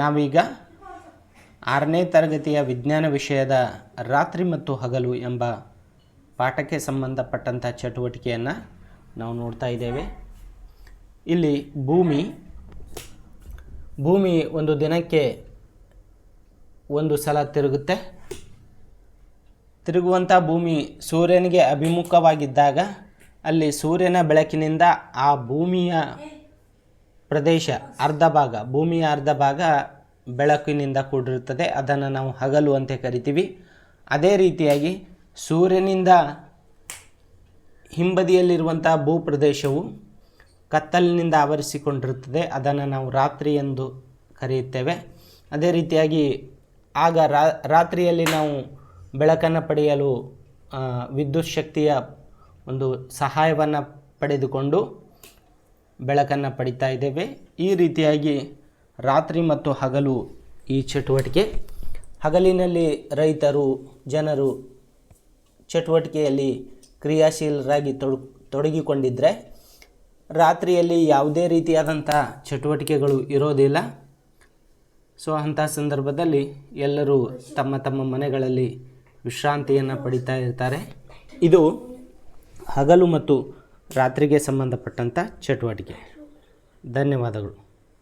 ನಾವೀಗ 6ನೇ ತರಗತಿಯ ವಿಜ್ಞಾನ ವಿಷಯದ ರಾತ್ರಿ ಮತ್ತು ಹಗಲು ಎಂಬ ಪಾಠಕ್ಕೆ ಸಂಬಂಧಪಟ್ಟಂಥ ಚಟುವಟಿಕೆಯನ್ನು ನಾವು ನೋಡ್ತಾ ಇದ್ದೇವೆ. ಇಲ್ಲಿ ಭೂಮಿ ಒಂದು ದಿನಕ್ಕೆ ಒಂದು ಸಲ ತಿರುಗುತ್ತೆ. ತಿರುಗುವಂಥ ಭೂಮಿ ಸೂರ್ಯನಿಗೆ ಅಭಿಮುಖವಾಗಿದ್ದಾಗ ಅಲ್ಲಿ ಸೂರ್ಯನ ಬೆಳಕಿನಿಂದ ಆ ಭೂಮಿಯ ಪ್ರದೇಶ ಭೂಮಿಯ ಅರ್ಧ ಭಾಗ ಬೆಳಕಿನಿಂದ ಕೂಡಿರುತ್ತದೆ. ಅದನ್ನು ನಾವು ಹಗಲು ಅಂತ ಕರಿತೀವಿ. ಅದೇ ರೀತಿಯಾಗಿ ಸೂರ್ಯನಿಂದ ಹಿಂಬದಿಯಲ್ಲಿರುವಂಥ ಭೂಪ್ರದೇಶವು ಕತ್ತಲಿನಿಂದ ಆವರಿಸಿಕೊಂಡಿರುತ್ತದೆ. ಅದನ್ನು ನಾವು ರಾತ್ರಿ ಎಂದು ಕರೆಯುತ್ತೇವೆ. ಅದೇ ರೀತಿಯಾಗಿ ಆಗ ರಾತ್ರಿಯಲ್ಲಿ ನಾವು ಬೆಳಕನ್ನು ಪಡೆಯಲು ವಿದ್ಯುತ್ ಶಕ್ತಿಯ ಒಂದು ಸಹಾಯವನ್ನು ಪಡೆದುಕೊಂಡು ಬೆಳಕನ್ನು ಪಡಿತಾ ಇದ್ದೇವೆ. ಈ ರೀತಿಯಾಗಿ ರಾತ್ರಿ ಮತ್ತು ಹಗಲು ಈ ಚಟುವಟಿಕೆ. ಹಗಲಿನಲ್ಲಿ ರೈತರು ಜನರು ಚಟುವಟಿಕೆಯಲ್ಲಿ ಕ್ರಿಯಾಶೀಲರಾಗಿ ತೊಡಗಿಕೊಂಡಿದ್ದರೆ ರಾತ್ರಿಯಲ್ಲಿ ಯಾವುದೇ ರೀತಿಯಾದಂಥ ಚಟುವಟಿಕೆಗಳು ಇರೋದಿಲ್ಲ. ಸೊ ಅಂಥ ಸಂದರ್ಭದಲ್ಲಿ ಎಲ್ಲರೂ ತಮ್ಮ ತಮ್ಮ ಮನೆಗಳಲ್ಲಿ ವಿಶ್ರಾಂತಿಯನ್ನು ಪಡಿತಾ ಇರ್ತಾರೆ. ಇದು ಹಗಲು ಮತ್ತು ರಾತ್ರಿಗೆ ಸಂಬಂಧಪಟ್ಟಂಥ ಚಟುವಟಿಕೆ. ಧನ್ಯವಾದಗಳು.